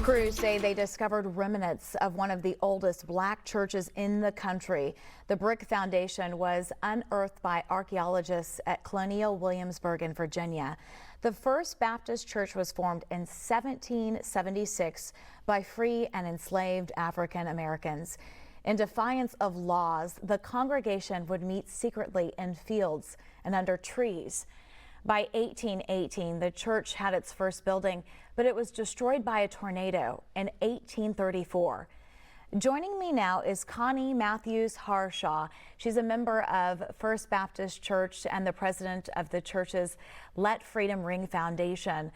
Crews say they discovered remnants of one of the oldest black churches in the country. The brick foundation was unearthed by archeologists at Colonial Williamsburg in Virginia. The First Baptist Church was formed in 1776 by free and enslaved African Americans. In defiance of laws, the congregation would meet secretly in fields and under trees. By 1818, the church had its first building, but it was destroyed by a tornado in 1834. Joining me now is Connie Matthews Harshaw. She's a member of First Baptist Church and the president of the church's Let Freedom Ring Foundation.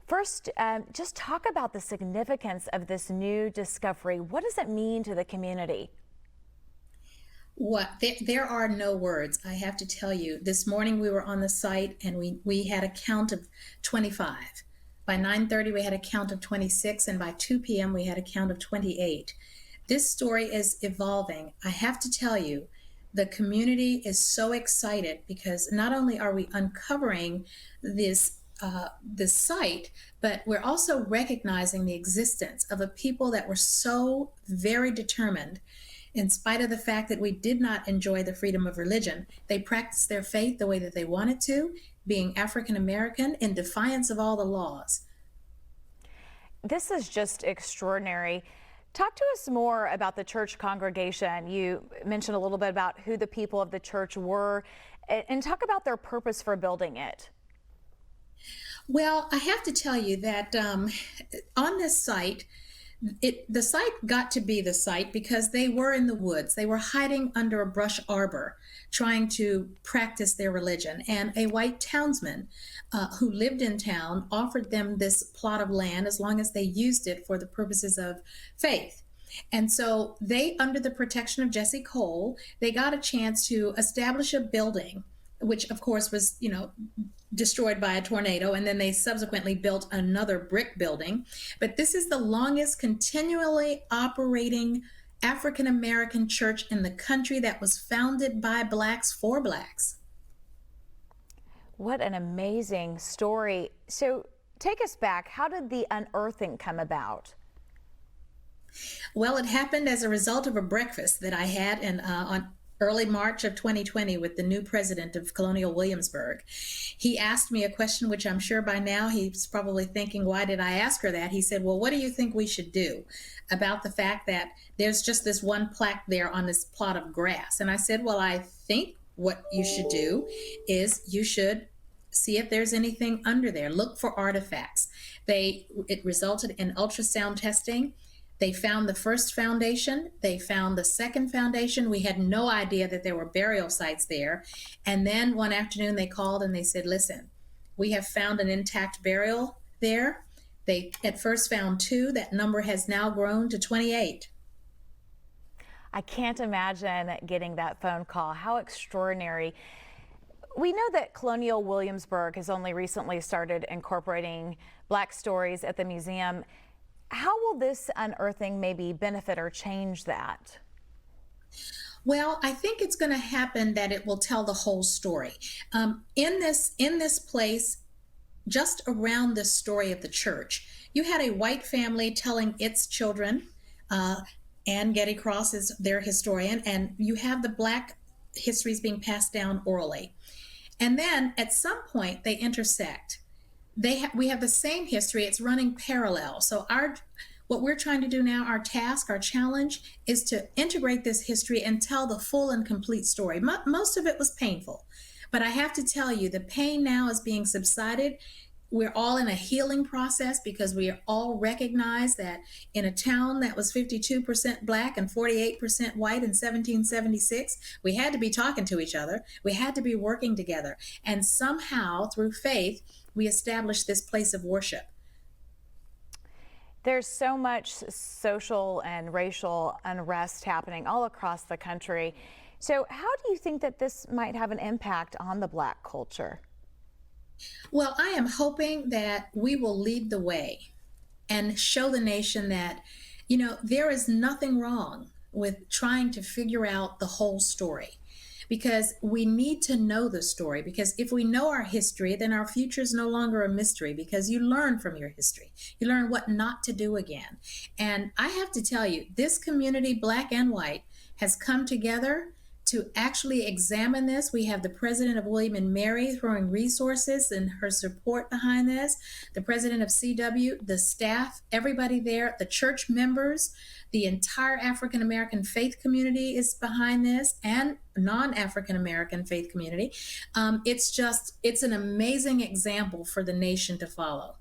First, just talk about the significance of this new discovery. What does it mean to the community? There are no words. I have to tell you, this morning we were on the site and we had a count of 25. By 9:30 we had a count of 26, and by 2 p.m. we had a count of 28. This story is evolving. I have to tell you, the community is so excited because not only are we uncovering this site, but we're also recognizing the existence of a people that were so very determined. In spite of the fact that we did not enjoy the freedom of religion, they practiced their faith the way that they wanted to, being African American, in defiance of all the laws. This is just extraordinary. Talk to us more about the church congregation. You mentioned a little bit about who the people of the church were, and talk about their purpose for building it. Well, I have to tell you that on this site, the site got to be the site because they were in the woods. They were hiding under a brush arbor, trying to practice their religion. And a white townsman who lived in town offered them this plot of land as long as they used it for the purposes of faith. And so they, under the protection of Jesse Cole, they got a chance to establish a building, which of course was, destroyed by a tornado, and then they subsequently built another brick building. But this is the longest continually operating African American church in the country that was founded by blacks for blacks. What an amazing story. So take us back. How did the unearthing come about? Well, it happened as a result of a breakfast that I had on early March of 2020 with the new president of Colonial Williamsburg. He asked me a question, which I'm sure by now he's probably thinking, why did I ask her that? He said, well, what do you think we should do about the fact that there's just this one plaque there on this plot of grass? And I said, well, I think what you should do is you should see if there's anything under there. Look for artifacts. It resulted in ultrasound testing. They found the first foundation. They found the second foundation. We had no idea that there were burial sites there. And then one afternoon they called and they said, listen, we have found an intact burial there. They at first found 2. That number has now grown to 28. I can't imagine getting that phone call. How extraordinary. We know that Colonial Williamsburg has only recently started incorporating Black stories at the museum. How will this unearthing maybe benefit or change that? Well, I think it's going to happen that it will tell the whole story. In this place, just around the story of the church, you had a white family telling its children, Ann Getty Cross is their historian, and you have the black histories being passed down orally. And then at some point they intersect. We have the same history. It's running parallel. So what we're trying to do now, our task, our challenge, is to integrate this history and tell the full and complete story. Most of it was painful, but I have to tell you, the pain now is being subsided. We're all in a healing process because we all recognize that in a town that was 52% black and 48% white in 1776, we had to be talking to each other. We had to be working together. And somehow, through faith, we established this place of worship. There's so much social and racial unrest happening all across the country. So how do you think that this might have an impact on the Black culture? Well, I am hoping that we will lead the way and show the nation that, there is nothing wrong with trying to figure out the whole story. because we need to know the story. Because if we know our history, then our future is no longer a mystery, because you learn from your history. You learn what not to do again. And I have to tell you, this community, black and white, has come together to actually examine this. We have the president of William and Mary throwing resources and her support behind this, the president of CW, the staff, everybody there, the church members, the entire African American faith community is behind this, and non-African American faith community. It's an amazing example for the nation to follow.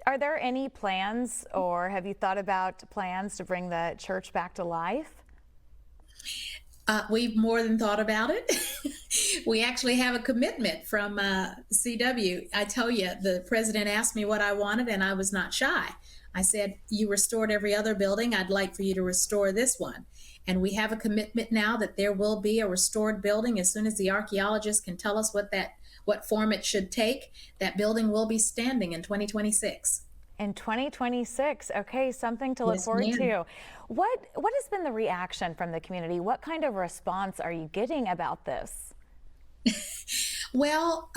Are there any plans, or have you thought about plans to bring the church back to life? We've more than thought about it. We actually have a commitment from CW. I tell you, the president asked me what I wanted, and I was not shy. I said, you restored every other building. I'd like for you to restore this one. And we have a commitment now that there will be a restored building as soon as the archaeologists can tell us what form it should take. That building will be standing in 2026. In 2026, okay, something to look Yes, forward ma'am. to. What has been the reaction from the community? What kind of response are you getting about this? Well,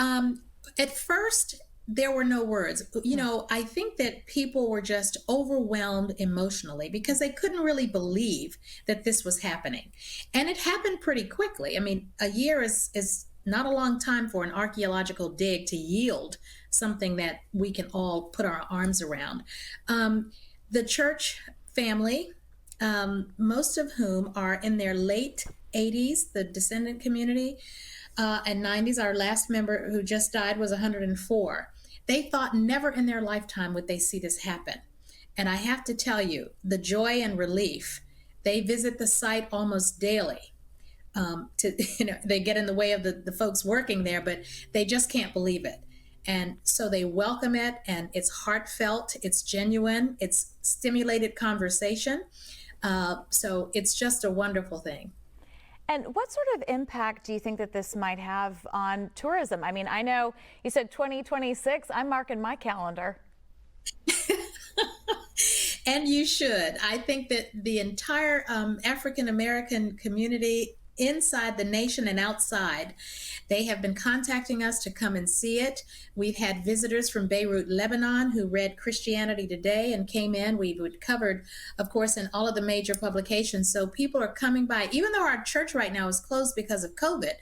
at first, there were no words. You know, I think that people were just overwhelmed emotionally because they couldn't really believe that this was happening. And it happened pretty quickly. I mean, a year is not a long time for an archaeological dig to yield something that we can all put our arms around. The church family, most of whom are in their late 80s, the descendant community, and 90s. Our last member who just died was 104. They thought never in their lifetime would they see this happen. And I have to tell you, the joy and relief, they visit the site almost daily. They get in the way of the folks working there, but they just can't believe it. And so they welcome it, and it's heartfelt, it's genuine, it's stimulated conversation. So it's just a wonderful thing. And what sort of impact do you think that this might have on tourism? I mean, I know you said 2026. I'm marking my calendar. And you should. I think that the entire African American community inside the nation and outside, they have been contacting us to come and see it. We've had visitors from Beirut, Lebanon, who read Christianity Today and came in. We've covered, of course, in all of the major publications. So people are coming by. Even though our church right now is closed because of COVID,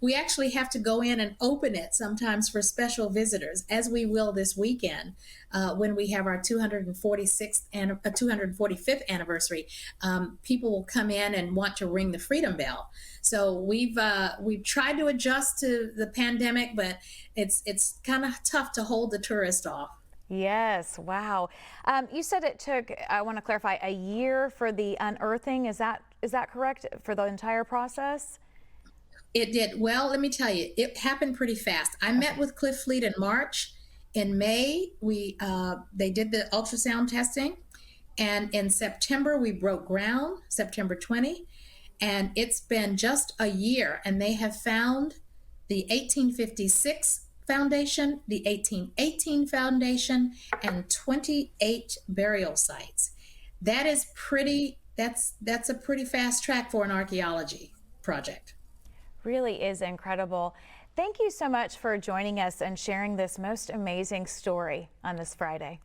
we actually have to go in and open it sometimes for special visitors, as we will this weekend when we have our 245th anniversary. People will come in and want to ring the Freedom Bell. So we've tried to adjust to the pandemic, but it's kind of tough to hold the tourist off. Yes, wow. You said it took, I want to clarify, a year for the unearthing. Is that correct, for the entire process? It did. Well, let me tell you, it happened pretty fast. I met with Cliff Fleet in March. In May, they did the ultrasound testing. And in September, we broke ground, September 20. And it's been just a year. And they have found the 1856 foundation, the 1818 foundation, and 28 burial sites. That is that's a pretty fast track for an archaeology project. Really is incredible. Thank you so much for joining us and sharing this most amazing story on this Friday.